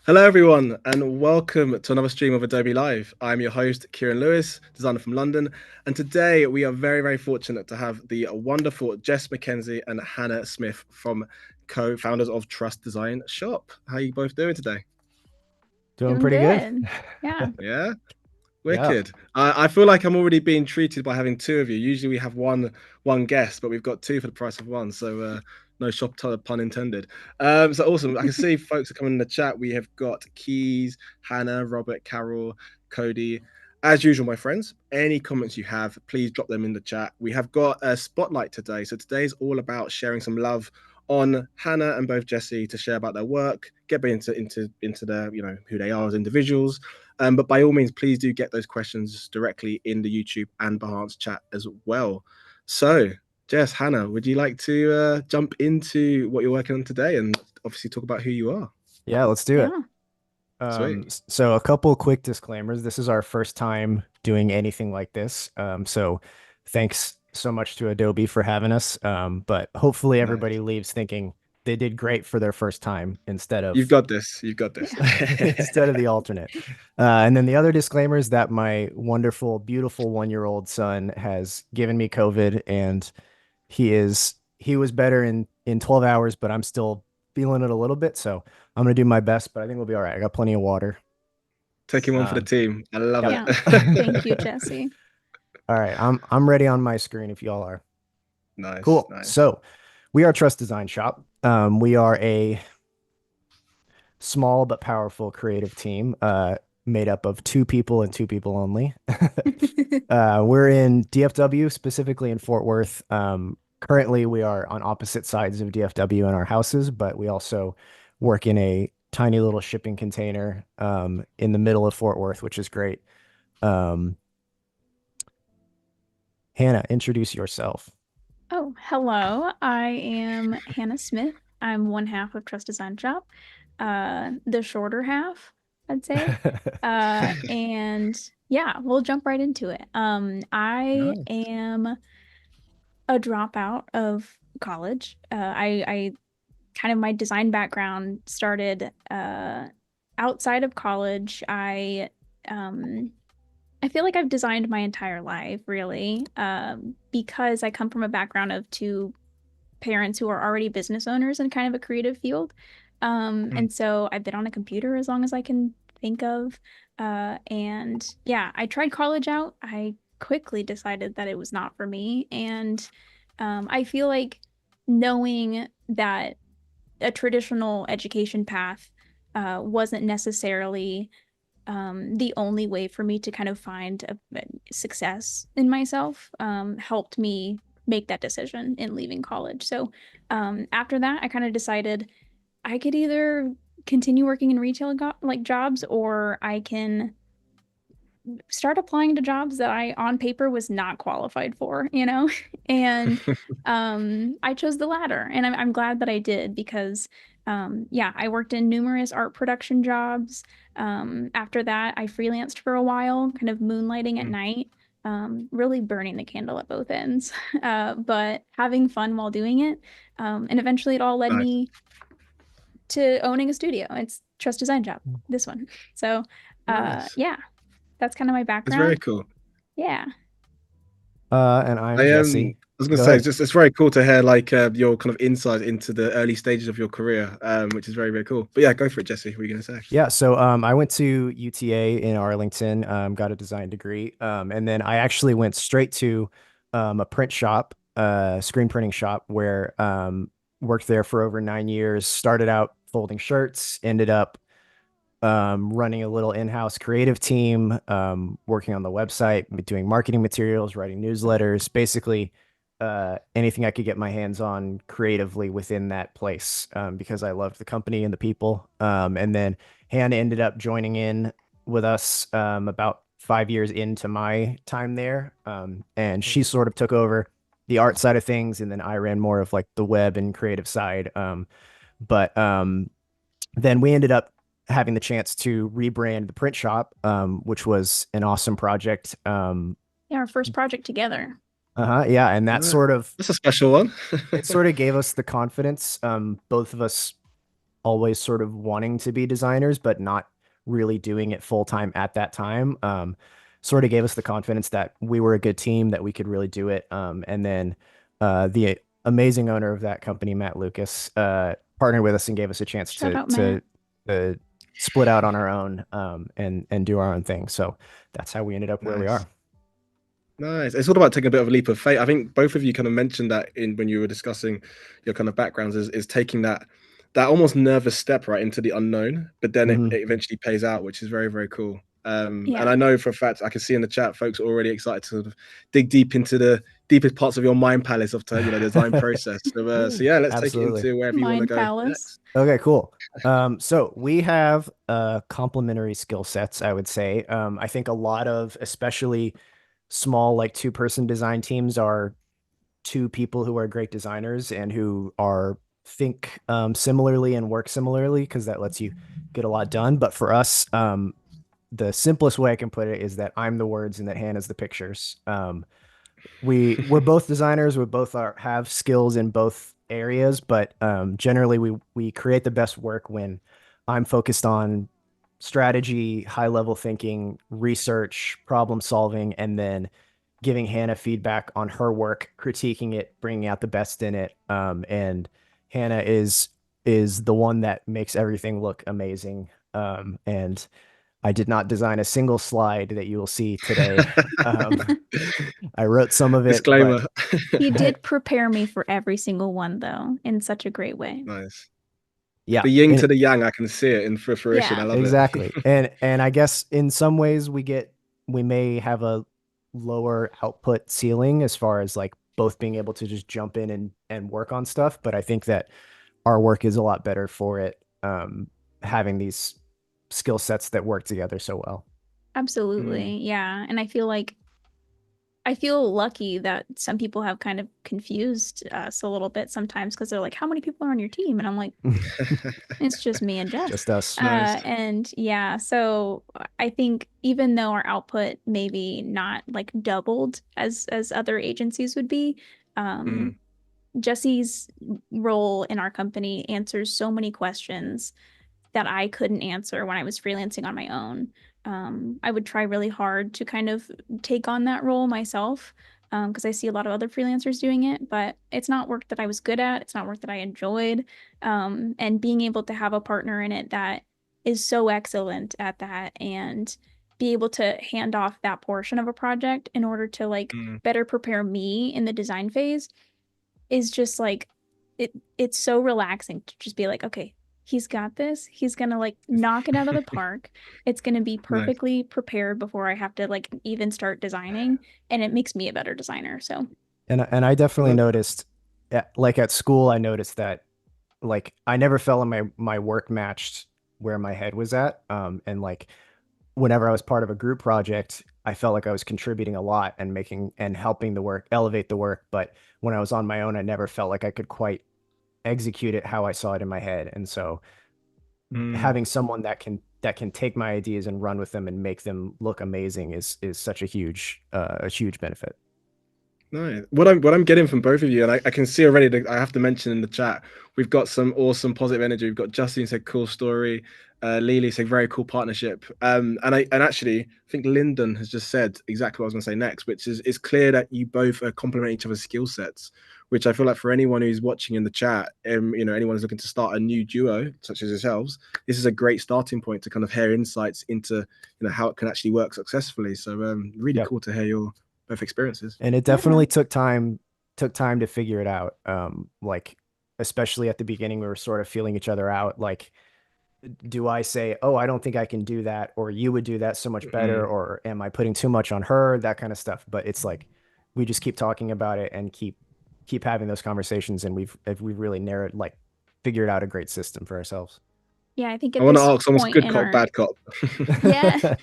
Hello, everyone, and welcome to another stream of Adobe Live. I'm your host, Kieron Lewis, designer from London, and today we are very, very fortunate to have the wonderful Jess MacKenzie and Hannah Smith from co-founders of Trust Design Shop. How are you both doing today? Doing Doing pretty good. good. Yeah. Yeah, Yeah. wicked. I feel like I'm already being treated by having two of you. Usually we have one guest, but we've got two for the price of one. So no pun intended. So awesome. I can see folks are coming in the chat. We have got Keys, Hannah, Robert, Carol, Cody. As usual, my friends, any comments you have, please drop them in the chat. We have got a spotlight today. So today is all about sharing some love on Hannah and both Jesse to share about their work, get into their, who they are as individuals, but by all means, please do get those questions directly in the YouTube and Behance chat as well. So, Jess, Hannah, would you like to jump into what you're working on today and obviously talk about who you are? Yeah, let's do it. Yeah. Sweet. So a couple quick disclaimers. This is our first time doing anything like this. So thanks so much to Adobe for having us. But hopefully everybody Nice. leaves thinking they did great for their first time instead You've of got this. You've got this. Yeah. instead of the alternate. And then the other disclaimer is that my wonderful, beautiful 1-year-old son has given me COVID and he was better in 12 hours, but I'm still feeling it a little bit. So I'm gonna do my best, but I think we'll be all right. I got plenty of water. Taking one for the Um, team. I love yep. it. Yeah. Thank you, Jesse. All right, I'm ready on my screen if y'all are. Nice, Cool. nice. So we are Trust Design Shop. We are a small but powerful creative team, made up of two people and two people only. We're in DFW, specifically in Fort Worth. Currently, we are on opposite sides of DFW in our houses, but we also work in a tiny little shipping container in the middle of Fort Worth, which is great. Um, Hannah, introduce yourself. Oh, hello. I am Hannah Smith. I'm one half of Trust Design Shop, the shorter half, I'd say. And yeah, we'll jump right into it. I Nice. am a dropout of college. I kind of my design background started outside of college. Um I feel like I've designed my entire life, really, because I come from a background of two parents who are already business owners in kind of a creative field. Mm. And so I've been on a computer as long as I can think of. And yeah, I tried college out. I quickly decided that it was not for me. And I feel like knowing that a traditional education path wasn't necessarily the only way for me to kind of find a success in myself helped me make that decision in leaving college. So after that, I kind of decided I could either continue working in retail like jobs, or I can start applying to jobs that I on paper was not qualified for, you know? And I chose the latter, and I'm glad that I did because yeah, I worked in numerous art production jobs. After that, I freelanced for a while, kind of moonlighting at Mm. night, really burning the candle at both ends, but having fun while doing it. And eventually it all led Nice. me to owning a studio. It's Trust Design Job, this one. So Nice. yeah, that's kind of my It's very background. cool. Yeah. And I'm I Jesse. was gonna Go say ahead. it's very cool to hear like your kind of insight into the early stages of your career, which is very, very cool. But yeah, go for it, Jesse. What were you gonna say? Yeah, so I went to UTA in Arlington, got a design degree, and then I actually went straight to a print shop, screen printing shop, where worked there for over 9 years. Started out folding shirts, ended up running a little in-house creative team, working on the website, doing marketing materials, writing newsletters, basically anything I could get my hands on creatively within that place, because I loved the company and the people. And then Hannah ended up joining in with us about 5 years into my time there, and she sort of took over the art side of things, and then I ran more of like the web and creative side. But then we ended up having the chance to rebrand the print shop, which was an awesome project. Yeah, our first project together. Yeah, and Ah, that's a special one. it sort of gave us the confidence. Both of us always sort of wanting to be designers, but not really doing it full time at that time, sort of gave us the confidence that we were a good team, that we could really do it. And then the amazing owner of that company, Matt Lucas, partnered with us and gave us a chance Shout out to Matt. uh, split out on our own, and do our own thing. So that's how we ended up where we Nice. are. Nice. It's all about taking a bit of a leap of faith. I think both of you kind of mentioned that in when you were discussing your kind of backgrounds is taking that almost nervous step right into the unknown, but then it, Mhm. it eventually pays out, which is very, very cool. And Yeah. I know for a fact I can see in the chat folks are already excited to sort of dig deep into the deepest parts of your mind palace of the design process. So yeah, let's take it Absolutely. into wherever you want to Mind go Palace. next. Okay, cool. So we have complementary skill sets, I would say. I think a lot of, especially small, like two-person design teams, are two people who are great designers and who are think similarly and work similarly, because that lets you get a lot done. But for us, the simplest way I can put it is that I'm the words and that Hannah's the pictures. We're both designers. We both have skills in both areas, but generally we create the best work when I'm focused on strategy, high level thinking, research, problem solving, and then giving Hannah feedback on her work, critiquing it, bringing out the best in it. And Hannah is the one that makes everything look amazing. And I did not design a single slide that you will see today. Um, I wrote some of it, but Disclaimer. He did prepare me for every single one, though, in such a great way. Nice. yeah, The yin and to the yang, I can see it in fruition. I Yeah. love it. exactly. And I guess in some ways we may have a lower output ceiling as far as like both being able to just jump in and work on stuff, but I think that our work is a lot better for it, having these skill sets that work together so well. Mm. Absolutely. Yeah. And I feel lucky that some people have kind of confused us a little bit sometimes because they're like, how many people are on your team? And I'm like, it's just me and Jess. Just us. Nice. And yeah, so I think even though our output maybe not like doubled as other agencies would be, Mm. um, Jesse's role in our company answers so many questions that I couldn't answer when I was freelancing on my own. I would try really hard to kind of take on that role myself because I see a lot of other freelancers doing it, but it's not work that I was good at. It's not work that I enjoyed. And being able to have a partner in it that is so excellent at that and be able to hand off that portion of a project in order to like Mm. better prepare me in the design phase is just like it's so relaxing to just be like, okay, he's got this. He's gonna like knock it out of the park. It's gonna be Nice. perfectly prepared before I have to like even start designing, and it makes me a better designer. So And I I definitely love noticed, like at school, I noticed that like I never felt like my work matched where my head was at. And like whenever I was part of a group project, I felt like I was contributing a lot and making and helping the work elevate the work. But when I was on my own, I never felt like I could quite execute it how I saw it in my head. And so Mm. having someone that can take my ideas and run with them and make them look amazing is such a huge benefit. Nice. What I'm getting from both of you, and I can see already that I have to mention in the chat, we've got some awesome positive energy. We've got Justine said cool story, Lily said very cool partnership. And actually I think Lyndon has just said exactly what I was gonna say next, which is it's clear that you both complement each other's skill sets, which I feel like for anyone who's watching in the chat, anyone who's looking to start a new duo such as yourselves, this is a great starting point to kind of hear insights into how it can actually work successfully. So really Yep. cool to hear your both experiences. And it yeah, definitely took time to figure it out. Like especially at the beginning, we were sort of feeling each other out. Like, do I say, "Oh, I don't think I can do that," or "You would do that so much better," Mm. or am I putting too much on her? That kind of stuff. But it's like we just keep talking about it and keep having those conversations, and we've really narrowed, like figured out a great system for ourselves. yeah. I think I at want to this ask almost point good in cop, our bad cop. yeah,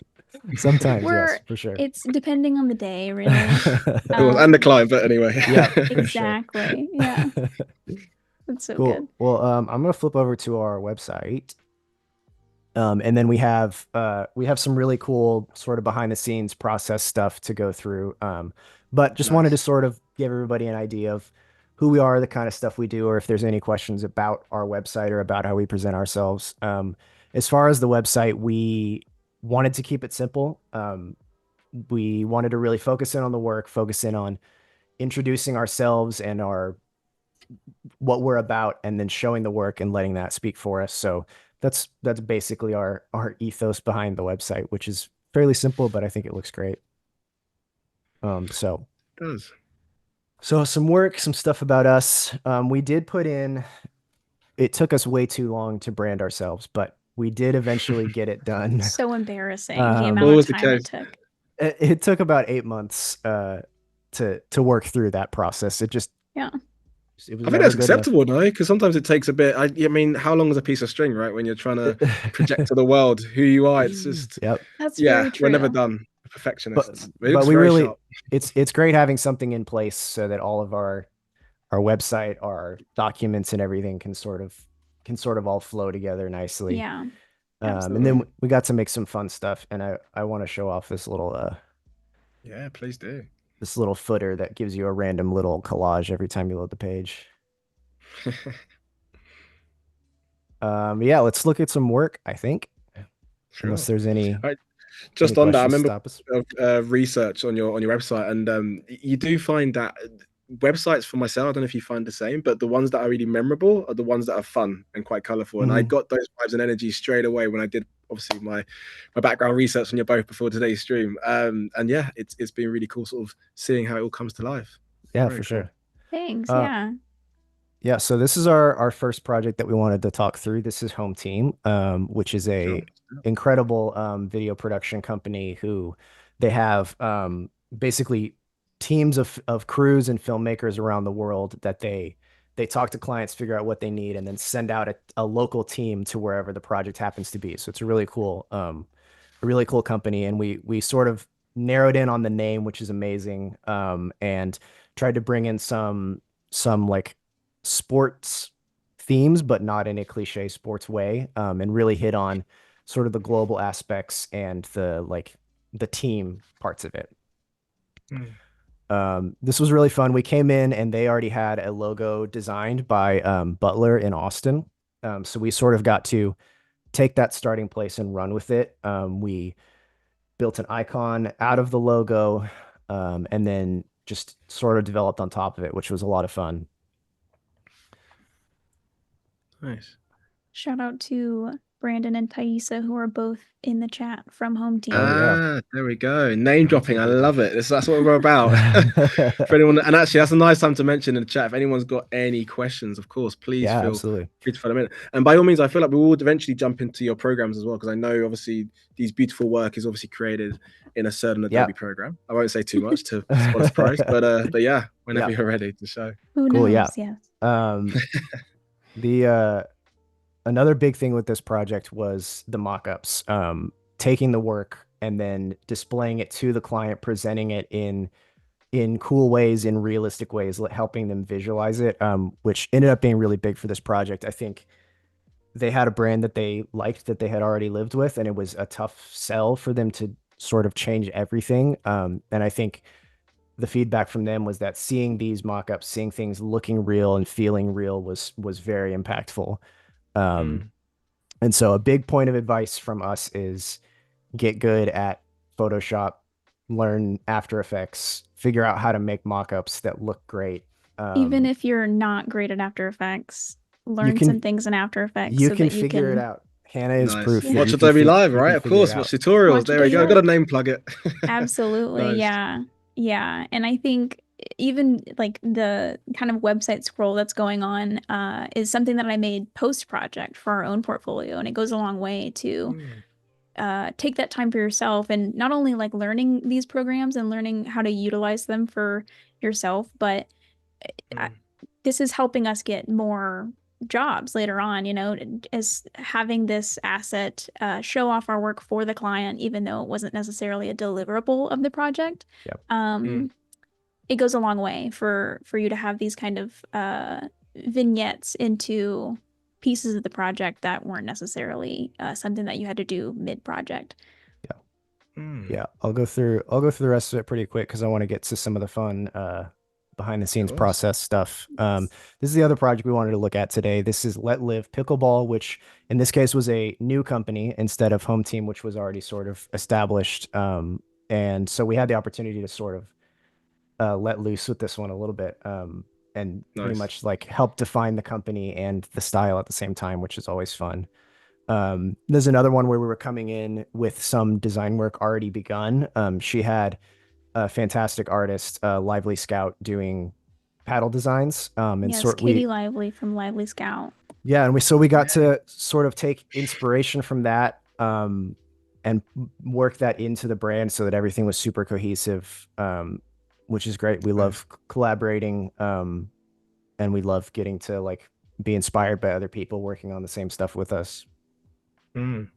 Sometimes, we're yes, for sure. it's depending on the day, really. And the Um, client, but anyway. Yeah, for sure. exactly. Yeah, that's so Cool. good. Well, I'm gonna flip over to our website. And then we have some really cool sort of behind the scenes process stuff to go through. But just wanted to Nice. sort of give everybody an idea of who we are, the kind of stuff we do, or if there's any questions about our website or about how we present ourselves. As far as the website, we wanted to keep it simple. We wanted to really focus in on the work, focus in on introducing ourselves and our what we're about, and then showing the work and letting that speak for us. So that's basically our ethos behind the website, which is fairly simple, but I think it looks great. So It does. so some work, some stuff about us. We did put in. It took us way too long to brand ourselves, but we did eventually get it done. So embarrassing the amount Always of the time it case. took. It took about 8 months to work through that process. It was I think never that's good enough. acceptable, no? Because sometimes it takes a bit. I mean, how long is a piece of string, right? When you're trying to project to the world who you are, it's just, Yep. That's yeah, very we're never true. done. But Perfectionists. But it but looks we very really sharp. it's great having something in place so that all of our website, our documents and everything can sort of all flow together nicely. Yeah, And then absolutely. we got to make some fun stuff, and I want to show off Yeah, please do. this little footer that gives you a random little collage every time you load the page. Yeah, let's look at some work, I think, Sure. unless there's any All right. Just on that, I questions to remember stop us. research on your website, and you do find that websites for myself, I don't know if you find the same, but the ones that are really memorable are the ones that are fun and quite colorful. And I Mhm. got those vibes and energy straight away when I did obviously my background research on your both before today's stream. And yeah, it's been really cool sort of seeing how it all comes to life. Yeah, Very for cool. sure. Thanks. Uh, Yeah. Yeah, so this is our first project that we wanted to talk through. This is Home Team, which is Sure. a incredible video production company who they have basically teams of crews and filmmakers around the world that they talk to clients, figure out what they need, and then send out a local team to wherever the project happens to be. So it's a really cool company, and we sort of narrowed in on the name, which is amazing, and tried to bring in some like sports themes, but not in a cliche sports way, and really hit on sort of the global aspects and the team parts of it. Mm. This was really fun. We came in and they already had a logo designed by Butler in Austin. So we sort of got to take that starting place and run with it. We built an icon out of the logo, and then just sort of developed on top of it, which was a lot of fun. Nice. Shout out to Brandon and Thaisa, who are both in the chat from Home Oh Team. yeah. There we go. Name dropping. I love it. That's what we're about. For anyone, and actually, that's a nice time to mention in the chat. If anyone's got any questions, of course, please Yeah, feel absolutely. free to fill them in. And by all means, I feel like we will eventually jump into your programs as well, because I know obviously these beautiful work is obviously created in a certain Yeah. Adobe program. I won't say too much to spoil the surprise, but yeah, whenever Yeah. you're ready to show. Who Cool. Yeah. knows? Yes. Um, the another big thing with this project was the mock-ups, taking the work and then displaying it to the client, presenting it in cool ways, in realistic ways, helping them visualize it, which ended up being really big for this project. I think they had a brand that they liked, that they had already lived with, and it was a tough sell for them to sort of change everything. And I think the feedback from them was that seeing these mock-ups, seeing things looking real and feeling real was very impactful. Um, Mm. and so a big point of advice from us is get good at Photoshop, learn After Effects, figure out how to make mock-ups that look great. Even if you're not great at After Effects, You learn some can things in After Effects you so can that you figure it can out. Hannah is Nice. proof yeah. that Watch Adobe Live, you right? can Of figure it course. Watch out. tutorials. Watch There we Adobe go. Got to Live. name plug it. Absolutely. Nice. Yeah. Yeah. And I think even like the kind of website scroll that's going on is something that I made post project for our own portfolio. And it goes a long way to Mm. take that time for yourself and not only like learning these programs and learning how to utilize them for yourself, but uh, Mm. this is helping us get more jobs later on, as having this asset show off our work for the client, even though it wasn't necessarily a deliverable of the project. Yep. Mm. It goes a long way for you to have these kind of vignettes into pieces of the project that weren't necessarily something that you had to do mid-project. Mm. Yeah, I'll go through the rest of it pretty quick because I want to get to some of the behind the scenes course. process stuff. This is the other project we wanted to look at today. This is Let Live Pickleball, which in this case was a new company instead of Home Team, which was already sort of established. And so we had the opportunity to sort of let loose with this one a little bit, and pretty Nice. much like help define the company and the style at the same time, which is always fun. There's another one where we were coming in with some design work already begun. She had a fantastic artist, Lively Scout, doing paddle designs. And Yes, sort Katie we Lively from Lively Scout. yeah, and we got to sort of take inspiration from that, and work that into the brand so that everything was super cohesive, which is great. We love collaborating, and we love getting to like be inspired by other people working on the same stuff with us. Mm.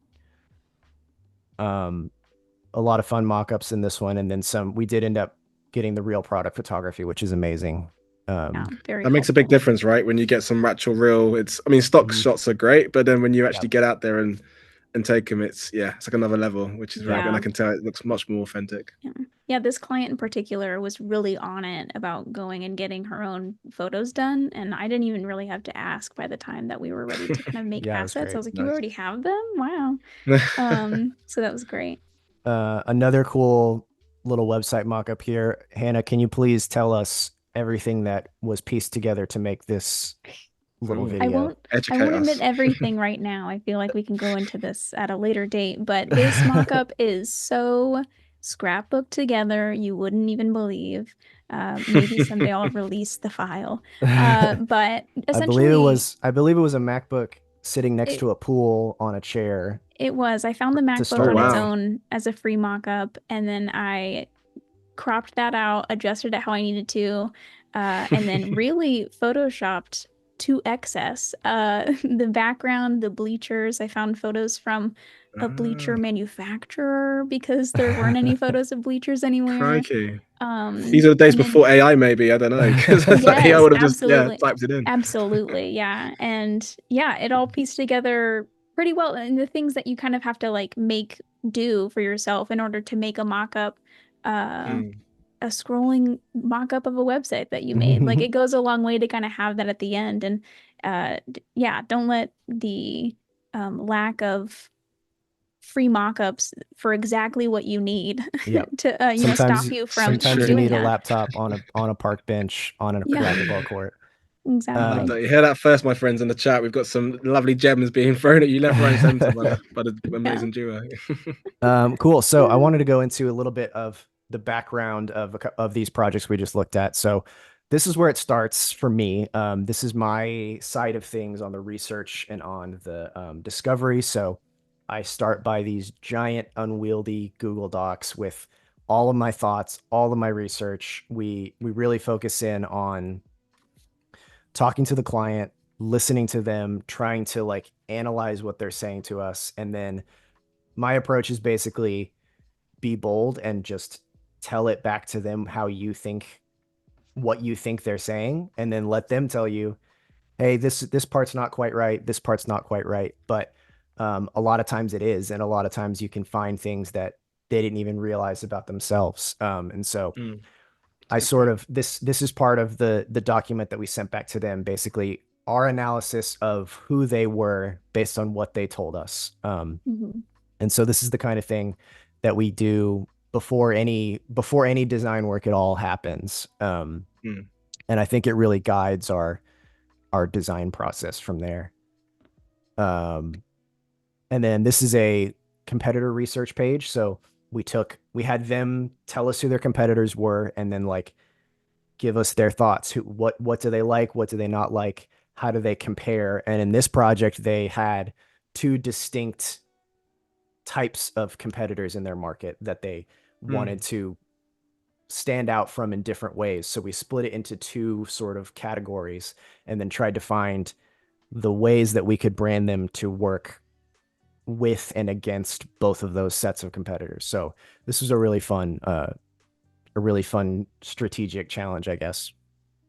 A lot of fun mock-ups in this one, and then some. We did end up getting the real product photography, which is amazing. Yeah, very That makes a big helpful. difference, right? When you get some actual real, I mean, stock Mhm. shots are great, but then when you actually Yep. get out there and take them, it's like another level, which is very good. And I Yeah. can tell it looks much more authentic. Yeah, this client in particular was really on it about going and getting her own photos done, and I didn't even really have to ask by the time that we were ready to kind of make Yeah, it was assets. I great. was like, "You Nice. already have them? Wow." So that was great. Another cool little website mock-up here. Hannah, can you please tell us everything that was pieced together to make this little Ooh, I video? won't educate admit us. everything right now. I feel like we can go into this at a later date, but this mock-up is so scrapbooked together, you wouldn't even believe. Maybe someday I'll release the file. But essentially, I believe it was a MacBook sitting next it to a pool on a chair it was. I found the to MacBook Oh start on its with. wow. own as a free mock-up, and then I cropped that out, adjusted it how I needed to, and then really photoshopped to excess. The background, the bleachers, I found photos from a bleacher Ah, manufacturer because there weren't any photos of bleachers anywhere. crikey. These are the days And then before AI, maybe. I don't know. Because AI yes, would have just absolutely. typed it in. Absolutely. Yeah. And yeah, it all pieced together pretty well. And the things that you kind of have to like make do for yourself in order to make a mock-up, uh, Mm, a scrolling mock-up of a website that you made. Like it goes a long way to kind of have that at the end. And yeah, don't let the lack of free mock-ups for exactly what you need Yep. to stop you from Sometimes you true. doing need a that. laptop on a park bench on a Yeah, racquetball court. I love exactly. that. You hear that first, my friends, in the chat. We've got some lovely gems being thrown at you left, right, and center by the Yeah. amazing duo. Cool. So I wanted to go into a little bit of the background of these projects we just looked at. So this is where it starts for me. This is my side of things on the research and on the discovery. So I start by these giant unwieldy Google Docs with all of my thoughts, all of my research. We really focus in on talking to the client, listening to them, trying to like analyze what they're saying to us, and then my approach is basically be bold and just tell it back to them how you think what you think they're saying, and then let them tell you, hey, this part's not quite right, this part's not quite right. But a lot of times it is, and a lot of times you can find things that they didn't even realize about themselves. And so Mm, I good sort point. of this is part of the document that we sent back to them, basically our analysis of who they were based on what they told us. Mhm. And so this is the kind of thing that we do before any design work at all happens. Mm, And I think it really guides our design process from there. Um, and then this is a competitor research page. So we had them tell us who their competitors were, and then like give us their thoughts. What do they like? What do they not like? How do they compare? And in this project, they had two distinct types of competitors in their market that they mm, wanted to stand out from in different ways. So we split it into two sort of categories and then tried to find the ways that we could brand them to work with and against both of those sets of competitors. So this was a really fun strategic challenge, I guess.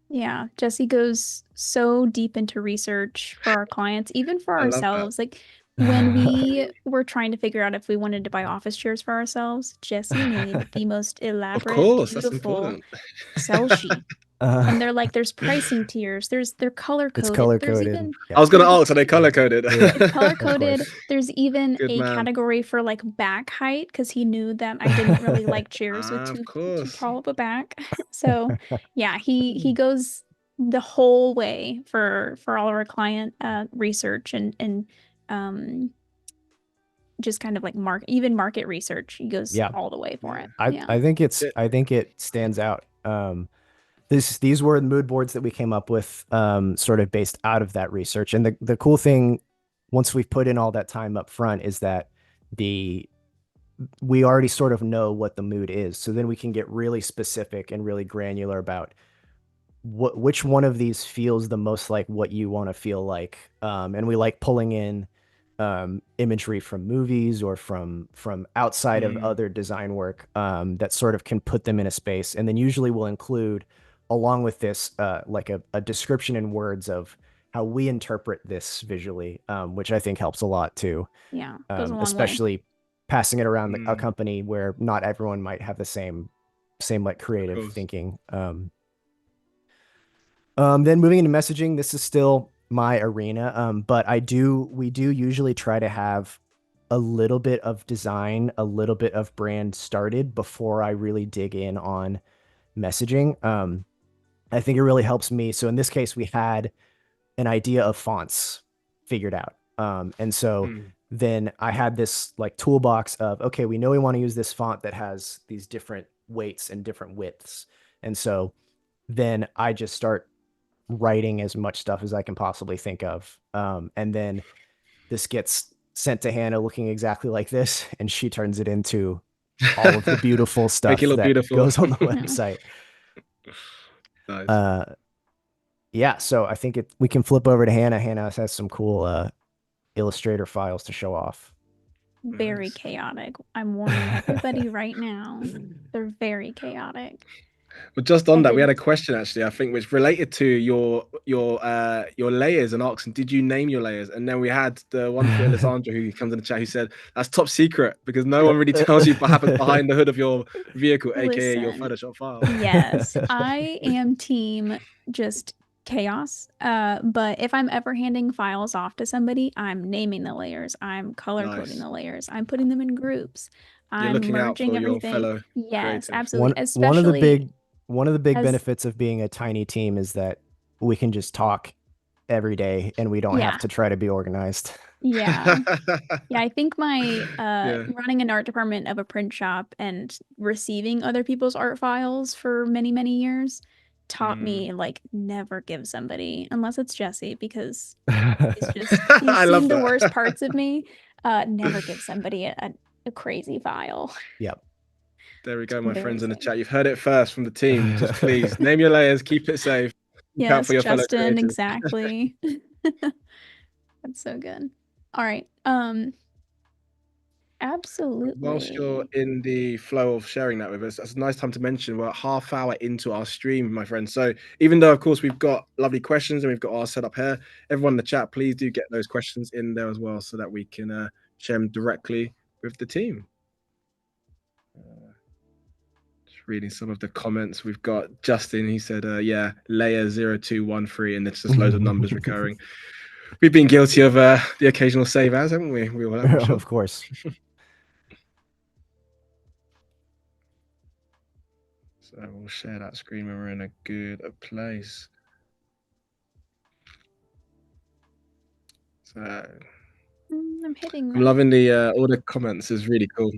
Yeah, Jesse goes so deep into research for our clients, even for I love that. ourselves. Like when we were trying to figure out if we wanted to buy office chairs for ourselves, Jesse made the most Of elaborate, course, that's beautiful important. Excel sheet And they're like, there's pricing tiers. They're color It's coded. color There's coded. even I was gonna there's ask, are they color coded? Yeah. it's color Of coded. course. There's even Good a man. category for like back height because he knew that I didn't really like chairs with Of too course. tall of a back. So yeah, he goes the whole way for all of our client research and just kind of like market research. He goes Yeah. all the way for Yeah. it. I Yeah. I think it stands out. These were the mood boards that we came up with, sort of based out of that research. And the cool thing, once we've put in all that time up front, is that we already sort of know what the mood is. So then we can get really specific and really granular about which one of these feels the most like what you want to feel like. And we like pulling in imagery from movies or from outside of other design work, that sort of can put them in a space. And then usually we'll include, along with this, like a description in words of how we interpret this visually, which I think helps a lot too. Yeah. Goes a long way. Especially passing it around a company where not everyone might have the same like creative thinking. Then moving into messaging, this is still my arena. But we do usually try to have a little bit of design, a little bit of brand started before I really dig in on messaging. I think it really helps me. So in this case, we had an idea of fonts figured out. And so then I had this like toolbox of, okay, we know we want to use this font that has these different weights and different widths. And so then I just start writing as much stuff as I can possibly think of. And then this gets sent to Hannah looking exactly like this, and she turns it into all of the beautiful stuff that goes on the website. Nice. Yeah, so I think we can flip over to Hannah. Hannah has some cool Illustrator files to show off. Very chaotic. I'm warning everybody right now. They're very chaotic. Well, just on that, we had a question actually, I think, which related to your layers and asking, did you name your layers? And then we had the wonderful Alessandra who comes in the chat who said that's top secret because no one really tells you what happens behind the hood of your vehicle, aka your Photoshop file. Yes, I am team just chaos. But if I'm ever handing files off to somebody, I'm naming the layers, I'm color coding the layers, I'm putting them in groups, I'm merging everything. Yes, absolutely. Especially one of the big benefits of being a tiny team is that we can just talk every day and we don't have to try to be organized. Yeah. Yeah, I think my running an art department of a print shop and receiving other people's art files for many, many years taught me like never give somebody, unless it's Jesse, because he's just he's seen the worst parts of me. Never give somebody a crazy file. Yep. There we go, my friends in the chat. You've heard it first from the team. Just please name your layers, keep it safe. Yes, for your Justin, exactly. That's so good. All right. Absolutely. Whilst you're in the flow of sharing that with us, that's a nice time to mention we're a half hour into our stream, my friends. So even though, of course, we've got lovely questions and we've got our setup here, everyone in the chat, please do get those questions in there as well so that we can share them directly with the team. Just reading some of the comments. We've got Justin. He said, yeah, layer 0213, and it's just loads of numbers recurring. We've been guilty of the occasional save as, haven't we? We all have, I'm sure. Of course. So we'll share that screen when we're in a good place. So I'm hitting. I'm loving the all the comments. Is really cool.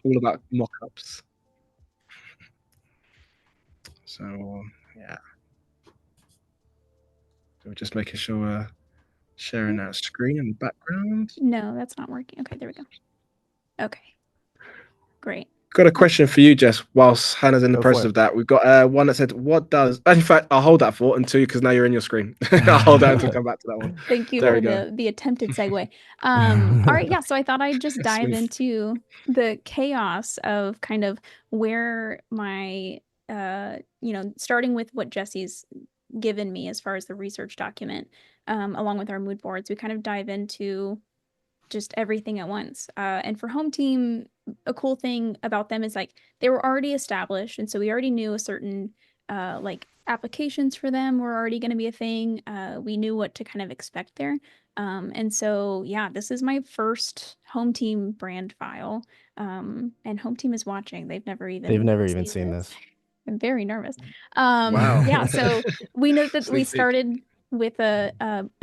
All about mock-ups. So yeah, so we're just making sure we're sharing that screen in the background. No, that's not working. Okay, there we go. Okay, great. Got a question for you, Jess, whilst Hannah's in the process of that. We've got one that said, what does... In fact, I'll hold that thought until, because now you're in your screen. I'll hold that until I come back to that one. Thank you for the attempted segue. All right, yeah, so I thought I'd just dive into the chaos of kind of where my, starting with what Jesse's given me as far as the research document, along with our mood boards, we kind of dive into just everything at once. And for Home Team, a cool thing about them is like they were already established, and so we already knew a certain like applications for them were already going to be a thing. We knew what to kind of expect there. And so, yeah, this is my first home team brand file. And home team is watching. They've never even seen this. this. I'm very nervous. Wow. Yeah, so we know that we Sneak peek. started with a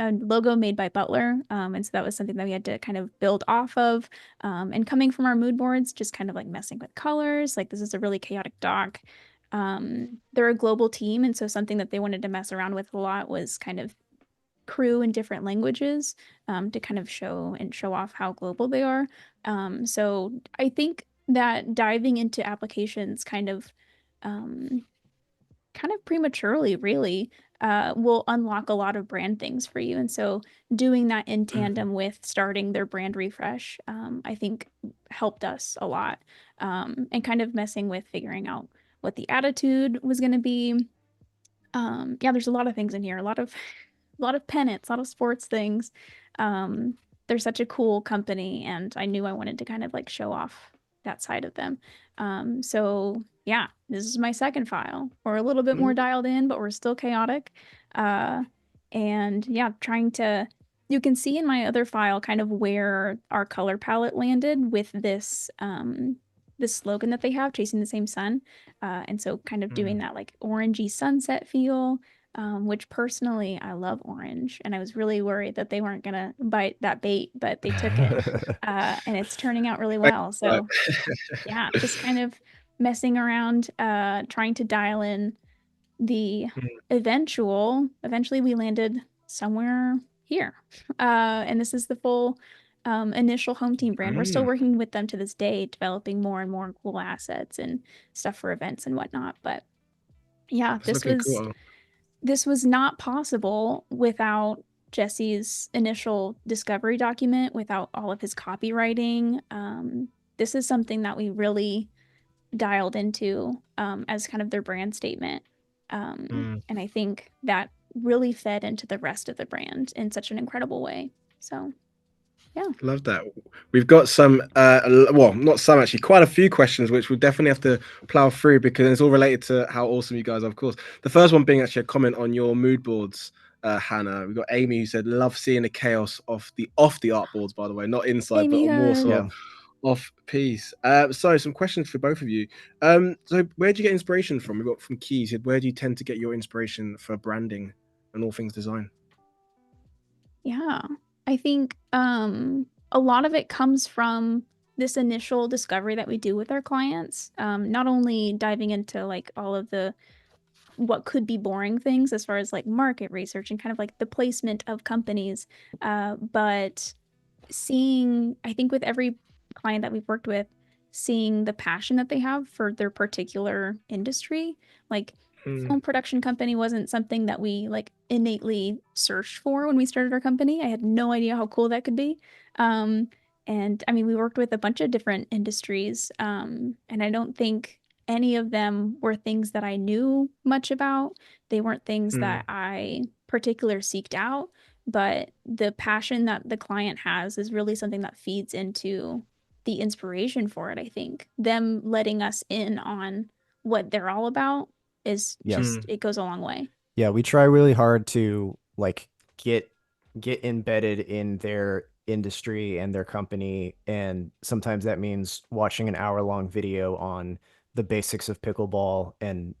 logo made by Butler. And so that was something that we had to kind of build off of. And coming from our mood boards, just kind of like messing with colors. Like this is a really chaotic doc. They're a global team, and so something that they wanted to mess around with a lot was kind of crew in different languages, to kind of show off how global they are. So I think that diving into applications um, kind of prematurely, really, will unlock a lot of brand things for you. And so doing that in tandem with starting their brand refresh, I think helped us a lot. And kind of messing with figuring out what the attitude was going to be. Yeah, there's a lot of things in here, a lot of a lot of pennants, a lot of sports things. Um, they're such a cool company, and I knew I wanted to kind of like show off that side of them. So yeah, this is my second file. We're a little bit more dialed in, but we're still chaotic. Uh, and yeah, you can see in my other file kind of where our color palette landed with this slogan that they have, chasing the same sun. And so kind of doing that like orangey sunset feel, which personally I love orange, and I was really worried that they weren't gonna bite that bait, but they took it, and it's turning out really well. Right. So yeah, just kind of messing around, trying to dial in the eventually we landed somewhere here. And this is the full initial home team brand. We're still working with them to this day, developing more and more cool assets and stuff for events and whatnot. But yeah, It's looking cool. this was not possible without Jesse's initial discovery document, without all of his copywriting. This is something that we really dialed into as kind of their brand statement. And I think that really fed into the rest of the brand in such an incredible way. So, yeah. Love that. We've got some, well, not some actually, quite a few questions, which we'll definitely have to plow through because it's all related to how awesome you guys are, of course. The first one being actually a comment on your mood boards, Hannah. We've got Amy who said, "Love seeing the chaos off the art boards, by the way, not inside, Amy but more Hood. so Yeah. off piece." So some questions for both of you. So where do you get inspiration from? We've got from Keys. Where do you tend to get your inspiration for branding and all things design? Yeah. I think a lot of it comes from this initial discovery that we do with our clients. Not only diving into like all of the what could be boring things as far as like market research and kind of like the placement of companies, but seeing, I think with every client that we've worked with, seeing the passion that they have for their particular industry. Like film production company wasn't something that we like innately searched for when we started our company. I had no idea how cool that could be. Um, and I mean, we worked with a bunch of different industries, and I don't think any of them were things that I knew much about. They weren't things that I particularly seeked out, but the passion that the client has is really something that feeds into the inspiration for it. I think them letting us in on what they're all about is just, it goes a long way. Yeah, we try really hard to like get embedded in their industry and their company, and sometimes that means watching an hour-long video on the basics of pickleball and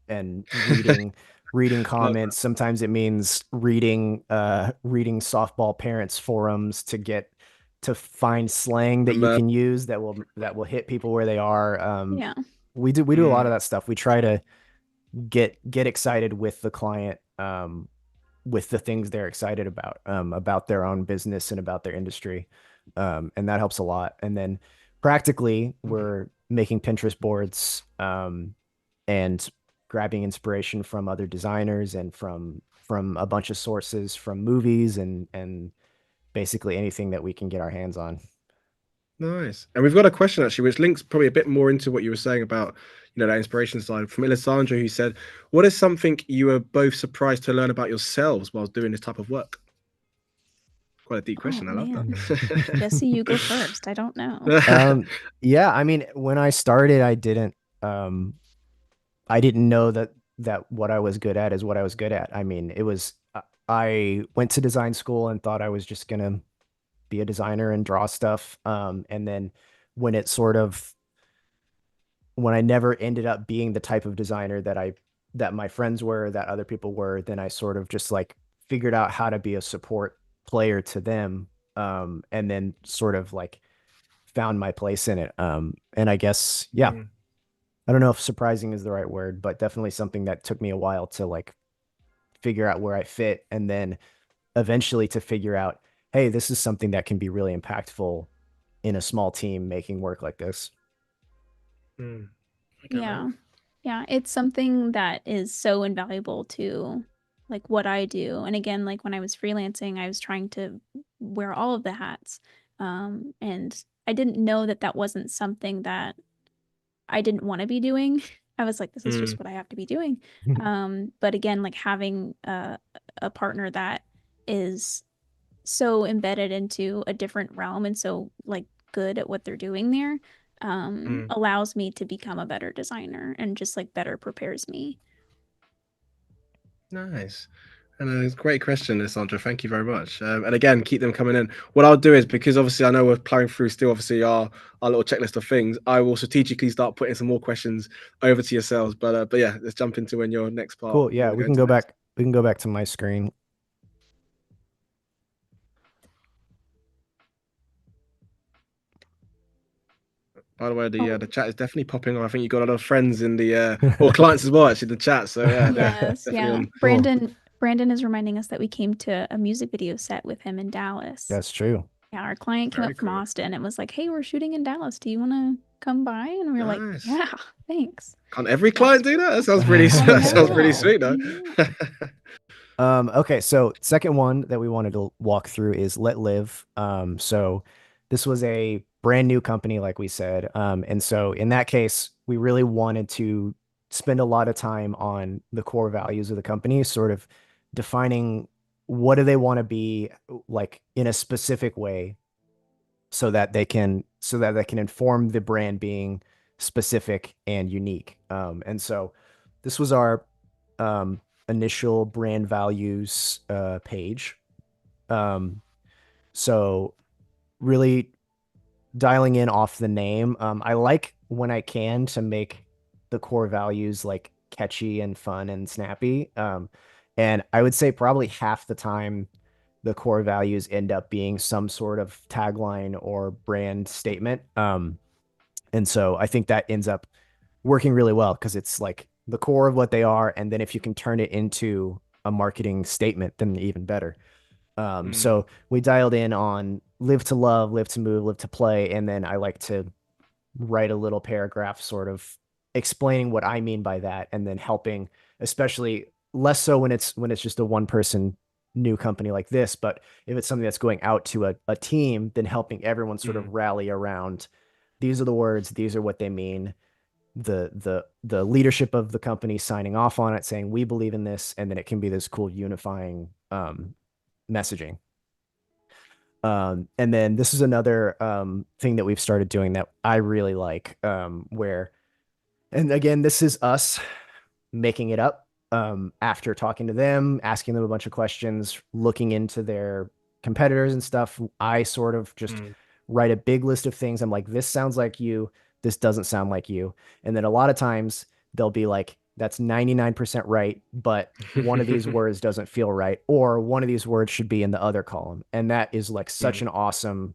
reading Love that. comments. Sometimes it means reading softball parents forums to find slang that you can use that will hit people where they are. Yeah. We do a lot of that stuff. We try to get excited with the client, with the things they're excited about their own business and about their industry, and that helps a lot. And then practically, we're making Pinterest boards, and grabbing inspiration from other designers and from a bunch of sources, from movies and basically anything that we can get our hands on. Nice. And we've got a question actually, which links probably a bit more into what you were saying about, that inspiration side from Elisandra, who said, "What is something you were both surprised to learn about yourselves while doing this type of work?" Quite a deep question. I love that. Jesse, you go first. I don't know. Yeah, I mean, when I started, I didn't know that that what I was good at is what I was good at. I mean, I went to design school and thought I was just gonna be a designer and draw stuff. And then when it sort of when I never ended up being the type of designer that my friends were, that other people were, then I sort of just like figured out how to be a support player to them. And then sort of like found my place in it. And I guess, yeah, Mm. I don't know if surprising is the right word, but definitely something that took me a while to like figure out where I fit. And then eventually to figure out, hey, this is something that can be really impactful in a small team making work like this. Mm. I get that. Yeah. Yeah, it's something that is so invaluable to like what I do. And again, like when I was freelancing, I was trying to wear all of the hats. And I didn't know that that wasn't something that I didn't want to be doing. I was like, this is Mm. just what I have to be doing. But again, like having a partner that is so embedded into a different realm and so like good at what they're doing there, Mm. allows me to become a better designer and just like better prepares me. Nice. And it's a great question, Sandra. Thank you very much. And again, keep them coming in. What I'll do is, because obviously I know we're plowing through still, obviously our little checklist of things, I will strategically start putting some more questions over to yourselves. But yeah, let's jump into when your next part Cool. you Yeah, want to go into next. we can go back to my screen. By the way, Oh, the chat is definitely popping on. I think you got a lot of friends in the or clients as well, actually, the chat. So yeah, they're yes, definitely yeah. on. Cool. Brandon is reminding us that we came to a music video set with him in Dallas. That's true. Yeah, our client came Very up from cool. Austin and was like, "Hey, we're shooting in Dallas. Do you want to come by?" And we were like, Nice. "Yeah, thanks." Can't every That was client do pretty that? That cool. sounds pretty I that sounds pretty know. sweet, I though. know. Okay, so second one that we wanted to walk through is Let Live. So this was a brand new company, like we said. And so in that case, we really wanted to spend a lot of time on the core values of the company, sort of defining what do they want to be like in a specific way so that they can inform the brand being specific and unique. And so this was our initial brand values page. Um, so really dialing in off the name. I like when I can to make the core values like catchy and fun and snappy. And I would say probably half the time the core values end up being some sort of tagline or brand statement. And so I think that ends up working really well because it's like the core of what they are. And then if you can turn it into a marketing statement, then even better. Mm. So we dialed in on live to love, live to move, live to play. And then I like to write a little paragraph sort of explaining what I mean by that and then helping, especially less so when it's just a one person new company like this, but if it's something that's going out to a team, then helping everyone sort Mm. of rally around these are the words, these are what they mean. The leadership of the company signing off on it, saying we believe in this, and then it can be this cool unifying messaging. And then this is another thing that we've started doing that I really like, where, and again, this is us making it up after talking to them, asking them a bunch of questions, looking into their competitors and stuff. I sort of just Mm. write a big list of things. I'm like, this sounds like you. This doesn't sound like you. And then a lot of times they'll be like, that's 99% right, but one of these words doesn't feel right, or one of these words should be in the other column. And that is like such Mm. an awesome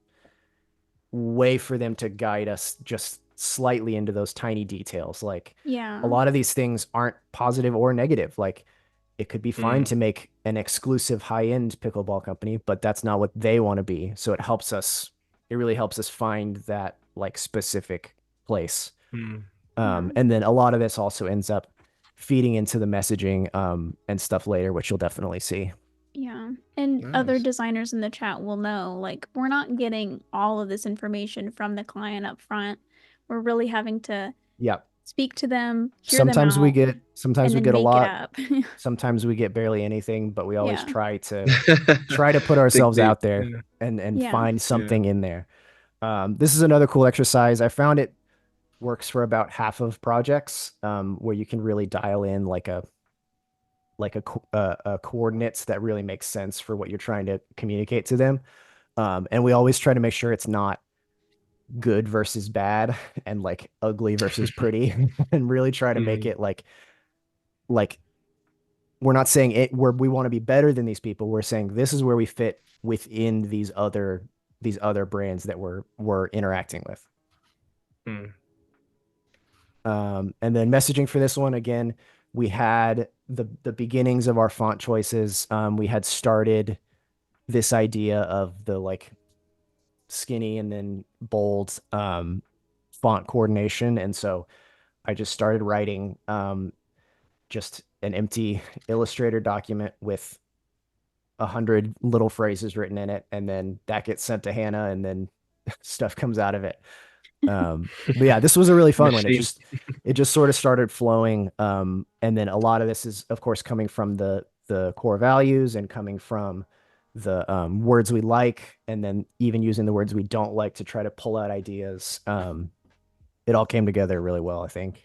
way for them to guide us just slightly into those tiny details. Like a Yeah. lot of these things aren't positive or negative. Like it could be fine Mm. to make an exclusive high-end pickleball company, but that's not what they want to be. So it really helps us find that like specific place. Mm. Yeah. And then a lot of this also ends up feeding into the messaging and stuff later, which you'll definitely see. Yeah. And other Nice. designers in the chat will know, like, we're not getting all of this information from the client up front. We're really having to Yeah. speak to them, hear them out, Sometimes and we then get a make it lot, up. sometimes we get barely anything, but we always Yeah. try to put Dig ourselves deep. out there Yeah. and Yeah. find Yeah. something in there. This is another cool exercise. I found it works for about half of projects, where you can really dial in like like a coordinates that really makes sense for what you're trying to communicate to them. And we always try to make sure it's not good versus bad and like ugly versus pretty, and really try to make it like we're not saying it where we want to be better than these people. We're saying this is where we fit within these other brands that we're interacting with. And then messaging for this one, again, we had the beginnings of our font choices. We had started this idea of the like skinny and then bold font coordination. And so I just started writing just an empty Illustrator document with 100 little phrases written in it, and then that gets sent to Hannah, and then stuff comes out of it. But yeah, this was a really fun one. It just sort of started flowing. And then a lot of this is, of course, coming from the core values and coming from the words we like, and then even using the words we don't like to try to pull out ideas. It all came together really well, I think.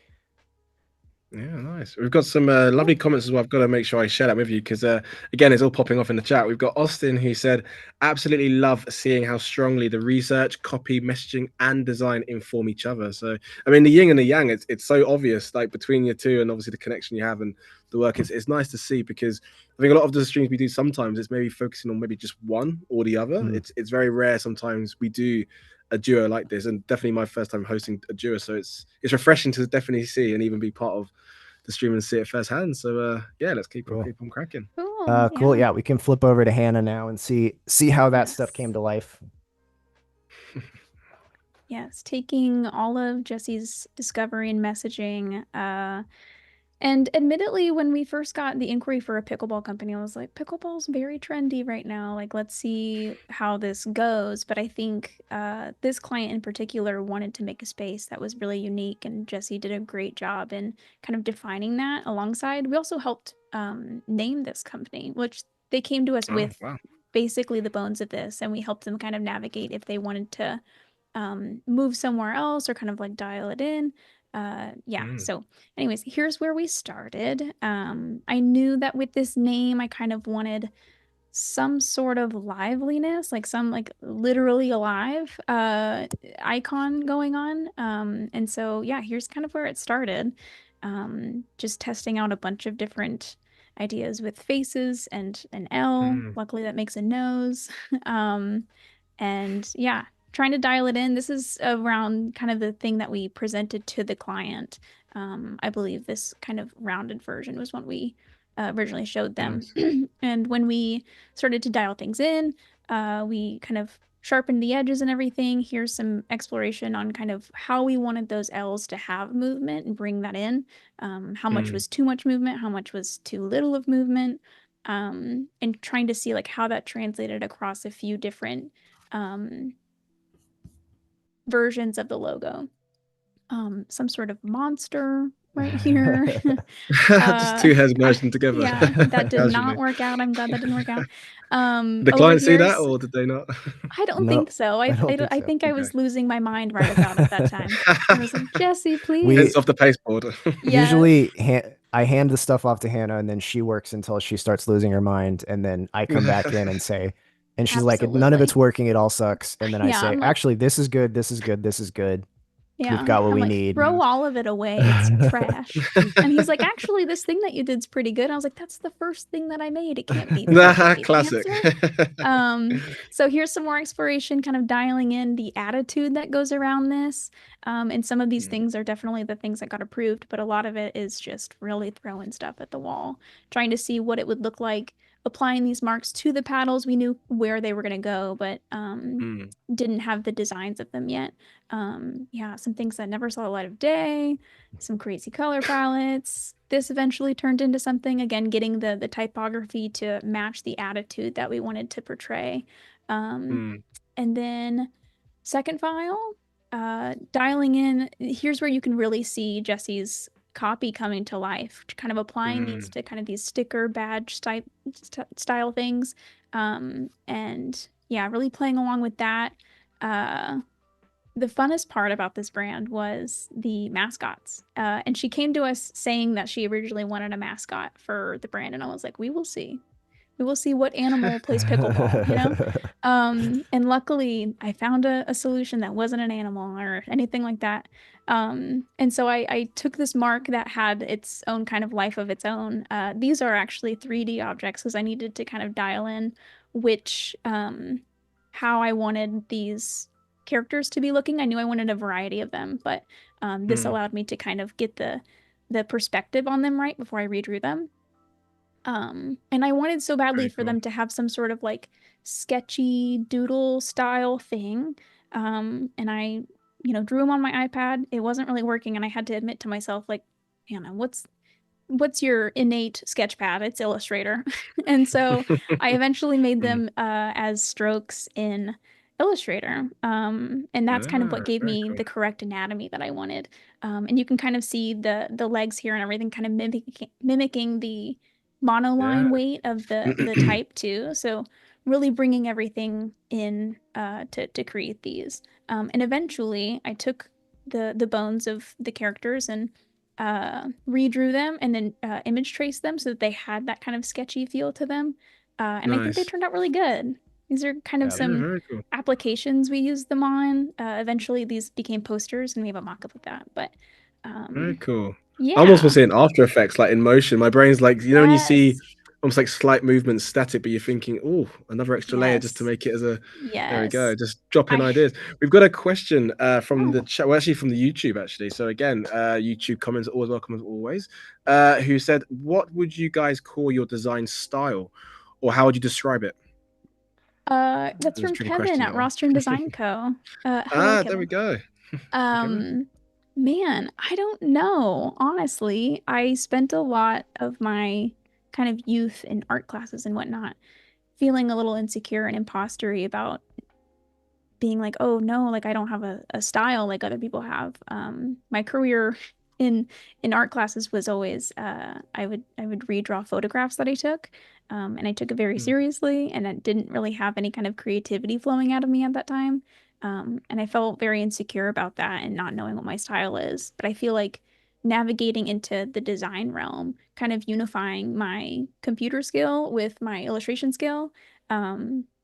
Yeah, nice. We've got some lovely comments as well. I've got to make sure I share that with you because, again, it's all popping off in the chat. We've got Austin who said, absolutely love seeing how strongly the research, copy, messaging, and design inform each other. So, I mean, the yin and the yang, it's so obvious, like between you two, and obviously the connection you have and the work. It's nice to see because I think a lot of the streams we do sometimes it's maybe focusing on maybe just one or the other. It's very rare sometimes we do a duo like this, and definitely my first time hosting a duo, so it's refreshing to definitely see and even be part of the stream and see it firsthand. So yeah, let's keep on cracking. Cool. Yeah, we can flip over to Hannah now and see how that stuff came to life. Yes, taking all of Jesse's discovery and messaging, and admittedly, when we first got the inquiry for a pickleball company, I was like, pickleball's very trendy right now. Like, let's see how this goes. But I think this client in particular wanted to make a space that was really unique, and Jesse did a great job in kind of defining that alongside. We also helped name this company, which they came to us with basically the bones of this, and we helped them kind of navigate if they wanted to move somewhere else or kind of like dial it in. So anyways, here's where we started. I knew that with this name I kind of wanted some sort of liveliness, like some like literally alive icon going on. And so yeah, here's kind of where it started. Just testing out a bunch of different ideas with faces and an L. Luckily that makes a nose. And yeah, trying to dial it in. This is around kind of the thing that we presented to the client. I believe this kind of rounded version was what we originally showed them. And when we started to dial things in, we kind of sharpened the edges and everything. Here's some exploration on kind of how we wanted those L's to have movement and bring that in. How much was too much movement, how much was too little of movement, and trying to see like how that translated across a few different versions of the logo. Some sort of monster right here. Just two heads merged together. Yeah, that did not work out. I'm glad that didn't work out. The client see that, or did they not? I don't think so. I think I was losing my mind right about at that time. I was like, Jesse, please. It's off the pasteboard. Usually, I hand the stuff off to Hannah, and then she works until she starts losing her mind, and then I come back in and say, and she's like, none of it's working. It all sucks. And then I say, actually, this is good. This is good. This is good. Yeah, we've got what we need. Throw all of it away. It's trash. And he's like, actually, this thing that you did's pretty good. I was like, that's the first thing that I made. It can't be classic. So here's some more exploration, kind of dialing in the attitude that goes around this. And some of these things are definitely the things that got approved, but a lot of it is just really throwing stuff at the wall, trying to see what it would look like applying these marks to the paddles. We knew where they were going to go, but didn't have the designs of them yet. Yeah, some things that never saw the light of day, some crazy color palettes. This eventually turned into something, again, getting the typography to match the attitude that we wanted to portray. And then second file, dialing in, here's where you can really see Jesse's copy coming to life, kind of applying these to kind of these sticker badge style things. And yeah, really playing along with that. the funnest part about this brand was the mascots. And she came to us saying that she originally wanted a mascot for the brand, and I was like, we will see. We will see what animal plays pickleball, you know? And luckily I found a solution that wasn't an animal or anything like that. And so I took this mark that had its own kind of life of its own. These are actually 3D objects because I needed to kind of dial in which, how I wanted these characters to be looking. I knew I wanted a variety of them, but this allowed me to kind of get the perspective on them right before I redrew them. And I wanted so badly Very for cool. them to have some sort of like sketchy doodle style thing. And I, drew them on my iPad. It wasn't really working, and I had to admit to myself, like, Hannah, what's your innate sketch pad? It's Illustrator. And so I eventually made them as strokes in Illustrator. And that's kind of what gave Very me cool. the correct anatomy that I wanted. And you can kind of see the legs here and everything kind of mimicking the Yeah. monoline weight of the type too. So really bringing everything in to create these. And eventually I took the bones of the characters and redrew them and then image traced them so that they had that kind of sketchy feel to them. And I think they Nice. turned out really good. These are kind of Yeah. Yeah, some very cool. applications we used them on. Eventually, these became posters, and we have a mock-up of that. But Very cool. I almost yeah, was seeing After Effects like in motion. My brain's like, when you see yes, almost like slight movement static, but you're thinking, oh, another extra layer just to yes, make it as a. There we go. yes. Just drop in I ideas. We've got a question from the oh, chat. Well, actually, from the YouTube actually. So again, YouTube comments are always welcome as always. Who said, "What would you guys call your design style, or how would you describe it?" that's It was a from tricky Kevin question, at that one. Rostrum Design Co. Hello, There we Kevin. go. Hey, Kevin. Um, Man, I don't know. Honestly, I spent a lot of my kind of youth in art classes and whatnot feeling a little insecure and impostery about being like, oh no, like I don't have a style like other people have. My career in art classes was always I would redraw photographs that I took, and I took it very Mm. seriously, and it didn't really have any kind of creativity flowing out of me at that time. And I felt very insecure about that and not knowing what my style is. But I feel like navigating into the design realm, kind of unifying my computer skill with my illustration skill,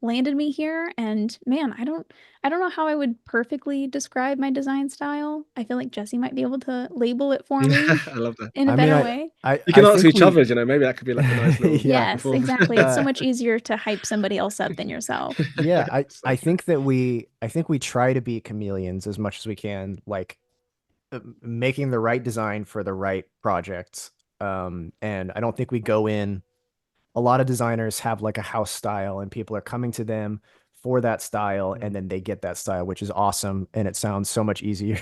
landed me here. And man, I don't know how I would perfectly describe my design style. I feel like Jesse might be able to label it for me I love that. in a I mean, better I way. I You I can ask think each we other, maybe that could be like a nice little yeah. Yes, performance. exactly. It's so Uh much easier to hype somebody else up than yourself. yeah, So I true. think that we try to be chameleons as much as we can, like making the right design for the right project. And I don't think we go in. A lot of designers have like a house style and people are coming to them for that style and Mm, then they get that style, which is awesome and it sounds so much easier.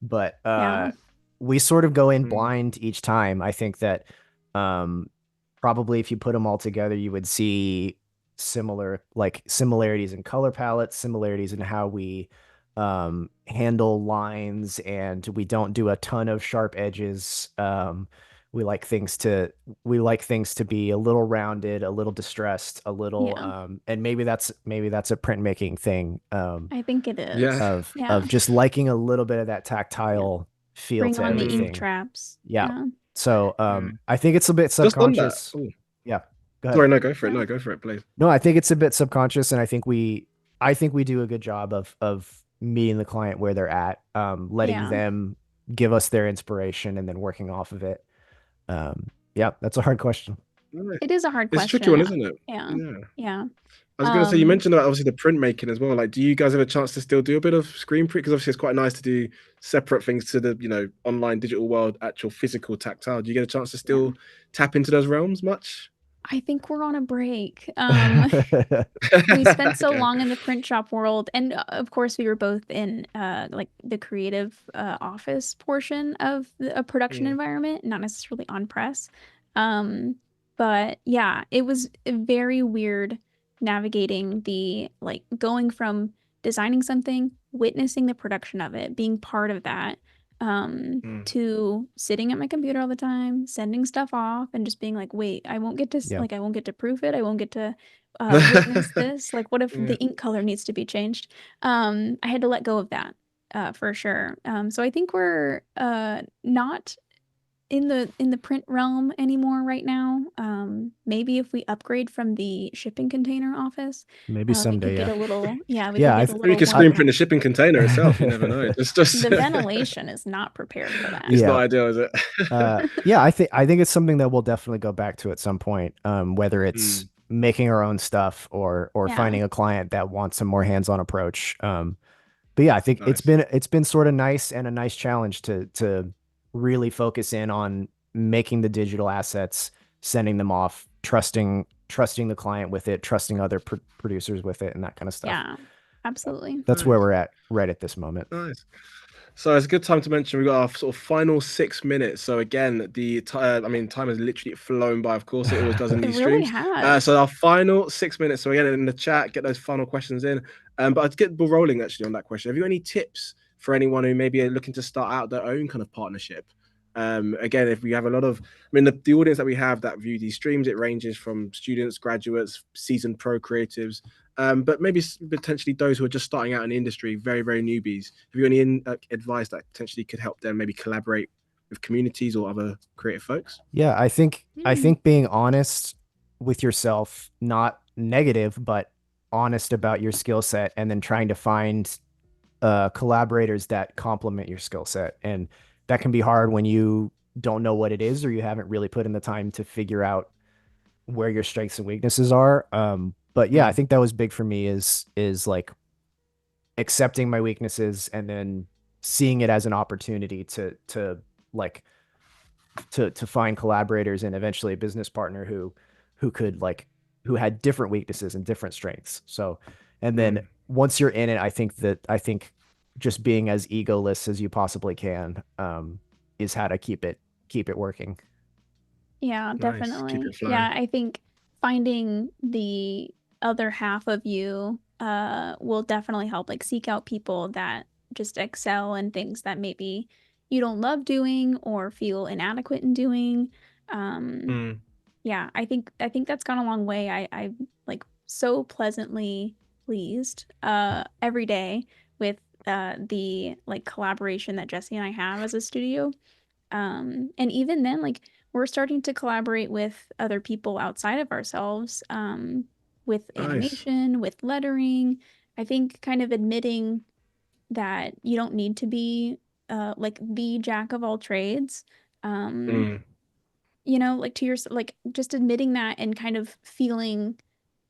But Yeah. we sort of go in mm, blind each time. I think that um probably if you put them all together, you would see similarities in color palettes, similarities in how we handle lines, and we don't do a ton of sharp edges. We like things to we like things to be a little rounded, a little distressed, a little Yeah. and maybe that's a printmaking thing, I think it yeah. is. of Yeah. just liking a little bit of that Yeah. tactile feel Bring to on the ink Mm, everything. traps. Yeah. Yeah. So yeah. I think it's a bit Just on that. subconscious. Oh, Yeah. Go ahead. sorry, no, go for it. Yeah. No, go for it, please. No, I think it's a bit subconscious, and I think we do a good job of meeting the client where they're at, letting Yeah. them give us their inspiration and then working off of it. Yeah, that's a hard question. Nice. It is a hard It's a tricky one, question. isn't it? Yeah. Yeah. Yeah. I was going to say, you Um, mentioned about obviously the printmaking as well. Like, do you guys have a chance to still do a bit of screen print? Because obviously it's quite nice to do separate things to the, online digital world, actual physical tactile. Do you get a chance to yeah. still tap into those realms much? I think we're on a break. We spent so Okay. long in the print shop world, and of course we were both in like the creative office portion of a production Mm, environment, not necessarily on press. um but yeah, it was very weird navigating the like going from designing something, witnessing the production of it, being part of that, mm. to sitting at my computer all the time, sending stuff off and just being like, wait, I won't get to Yeah. like I won't get to proof it, I won't get to witness this. Like, what if Yeah. the ink color needs to be changed? I had to let go of that. for sure. So I think we're not in the print realm anymore right now. Maybe if we upgrade from the shipping container office, Maybe we someday, could get yeah. a little, yeah, we Yeah, could I get a th- Maybe you little can one screen print that the shipping container itself. You never know. Just the ventilation is not prepared for that. it's not yeah. ideal, is it? Yeah, I think it's something that we'll definitely go back to at some point. Whether it's Mm, making our own stuff or Yeah. finding a client that wants a more hands-on approach. But yeah, I think it's nice. been sort of nice and a nice challenge to really focus in on making the digital assets, sending them off, trusting the client with it, trusting other producers with it, and that kind of stuff. Yeah, absolutely. That's where Nice. we're at right at this moment. Nice. So it's a good time to mention we've got our sort of final 6 minutes. So again, I mean, time has literally flown by. Of course, it always does in It these really streams. has. So our final 6 minutes. So again, in the chat, get those final questions in. But I'd get the ball rolling actually on that question. Have you any tips for anyone who maybe are looking to start out their own kind of partnership? Again, if we have a lot of, I mean, the audience that we have that view these streams, it ranges from students, graduates, seasoned pro creatives, but maybe potentially those who are just starting out in the industry, very, very newbies. Have you any advice that potentially could help them maybe collaborate with communities or other creative folks? Yeah, I Mm. think being honest with yourself, not negative, but honest about your skill set, and then trying to find collaborators that complement your skill set. And that can be hard when you don't know what it is or you haven't really put in the time to figure out where your strengths and weaknesses are. But yeah, I Mm, think that was big for me is like accepting my weaknesses and then seeing it as an opportunity like to find collaborators and eventually a business partner who could like who had different weaknesses and different strengths. So, and then mm, once you're in it, I think just being as egoless as you possibly can is how to keep it working. Yeah, nice. Keep definitely. it flowing. Yeah, I think finding the other half of you will definitely help. Like seek out people that just excel in things that maybe you don't love doing or feel inadequate in doing. Um, Mm, yeah, I think that's gone a long way. I'm like so pleasantly pleased every day with the like collaboration that Jesse and I have as a studio. And even then, like we're starting to collaborate with other people outside of ourselves, with nice. animation, with lettering. I think kind of admitting that you don't need to be like the jack of all trades. Um, Mm, like to your like just admitting that and kind of feeling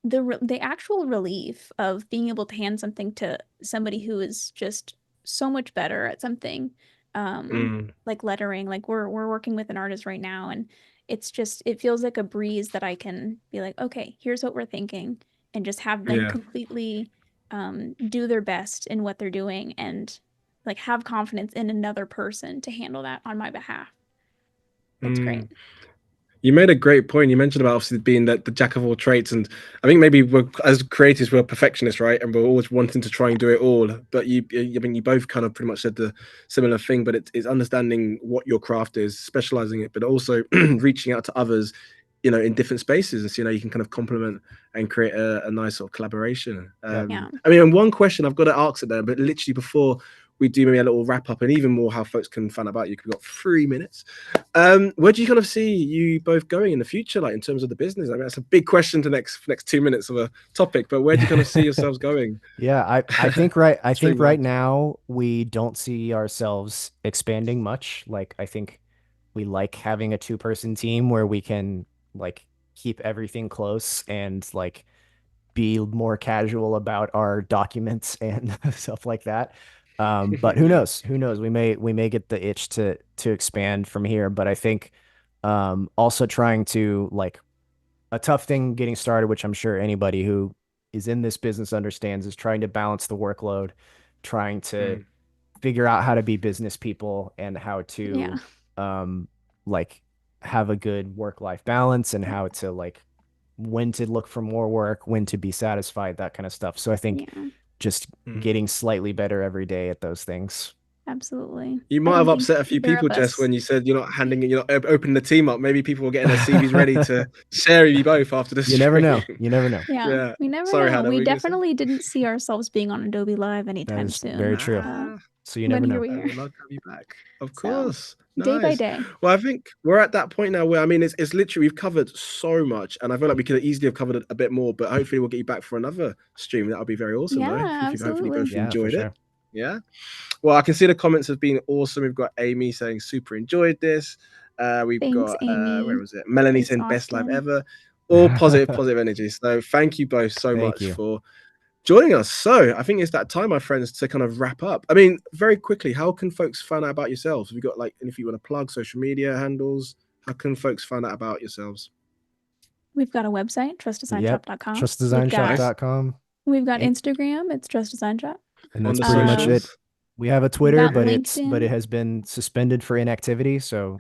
the actual relief of being able to hand something to somebody who is just so much better at something, mm, like lettering. Like we're working with an artist right now, and it feels like a breeze that I can be like, okay, here's what we're thinking, and just have them yeah. completely do their best in what they're doing, and like have confidence in another person to handle that on my behalf. It's great. Mm. You made a great point. You mentioned about obviously being the jack of all trades, and I think maybe we're as creators we're perfectionists, right? And we're always wanting to try and do it all. But I mean, you both kind of pretty much said the similar thing. But it's understanding what your craft is, specializing it, but also reaching out to others, in different spaces, and so you can kind of complement and create a nice sort of collaboration. Yeah. Yeah. I mean, and one question I've got to ask it there, but literally before we do maybe a little wrap up, and even more how folks can find out about you, 'cause we've got 3 minutes. Where do you kind of see you both going in the future, like in terms of the business? I mean, that's a big question to next 2 minutes of a topic, but where do you kind of see yourselves going? Yeah, I think right Stream-wise. now we don't see ourselves expanding much. Like I think we like having a two-person team where we can like keep everything close and like be more casual about our documents and stuff like that. But who Yeah. knows? Who knows? We may get the itch to expand from here. But I think also trying to like a tough thing getting started, which I'm sure anybody who is in this business understands, is trying to balance the workload, trying to Mm, figure out how to be business people and how Yeah. to like have a good work-life balance and how to like when to look for more work, when to be satisfied, that kind of stuff. So I think Yeah. just mm. getting slightly better every day at those things. Absolutely. You I might have don't think upset a few either people, of Jess, us. when you said you're not opening the team up. Maybe people were getting their CVs ready to share with you both after the You never stream. know. You never know. Yeah, Yeah. we never Sorry, know. Hannah, what We were you gonna say? definitely didn't see ourselves being on Adobe Live That anytime is very soon. true. So you Then never here know. we I are. would love to have you back. Of So, course. day by Nice. day. Well, I think we're at that point now where, I mean, it's literally, we've covered so much, and I feel like we could easily have covered a bit more, but hopefully we'll get you back for another stream. That'll be very awesome, though, Yeah, if you've hopefully absolutely. both Yeah, for enjoyed it. sure. Yeah. Well, I can see the comments have been awesome. We've got Amy saying super enjoyed this. We've Thanks, got Amy. where was it? Melanie Thanks, saying best live Austin. ever. All positive energy. So thank you both so Thank much you. for joining us. So I think it's that time, my friends, to kind of wrap up. I mean, very quickly, how can folks find out about yourselves? Have you got like anything you want to plug, social media handles? How can folks find out about yourselves? We've got a website, Yep. trustdesignshop.com. Trustdesignshop.com. We've got And- Instagram. It's trustdesignshop. And On that's the pretty much it. socials? We have a We've Twitter, got but it LinkedIn. has been suspended for inactivity, so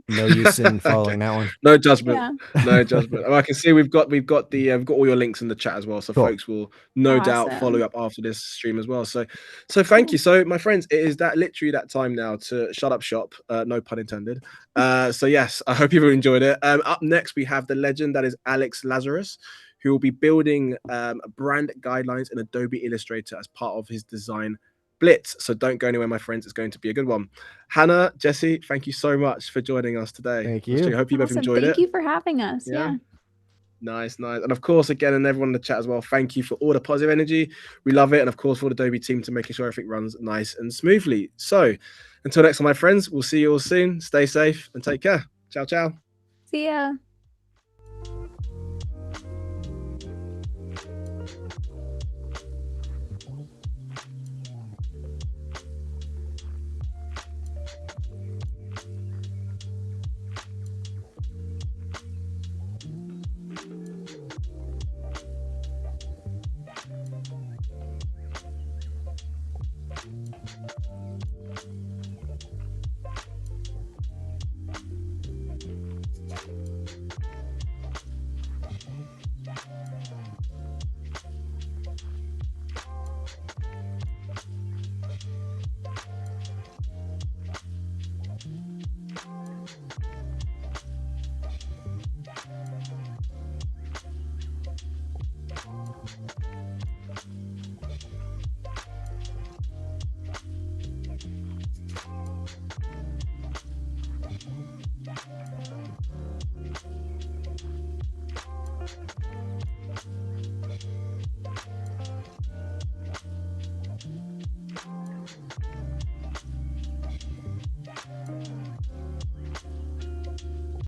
no use in following that one. No judgment. Yeah. No judgment. Oh, I can see we've got all your links in the chat as well, so Cool. folks will no doubt Awesome. follow you up after this stream as well. So thank you. So my friends, it is that literally that time now to shut up shop. No pun intended. So yes, I hope you've enjoyed it. Up next we have the legend that is Alex Lazarus, who will be building brand guidelines in Adobe Illustrator as part of his design blitz. So don't go anywhere, my friends. It's going to be a good one. Hannah, Jesse, thank you so much for joining us today. Thank you. I hope you both Awesome. enjoyed it. Thank you for having us. Yeah. Nice. And of course, again, and everyone in the chat as well, thank you for all the positive energy. We love it. And of course, for the Adobe team to making sure everything runs nice and smoothly. So until next time, my friends, we'll see you all soon. Stay safe and take care. Ciao, ciao. See ya.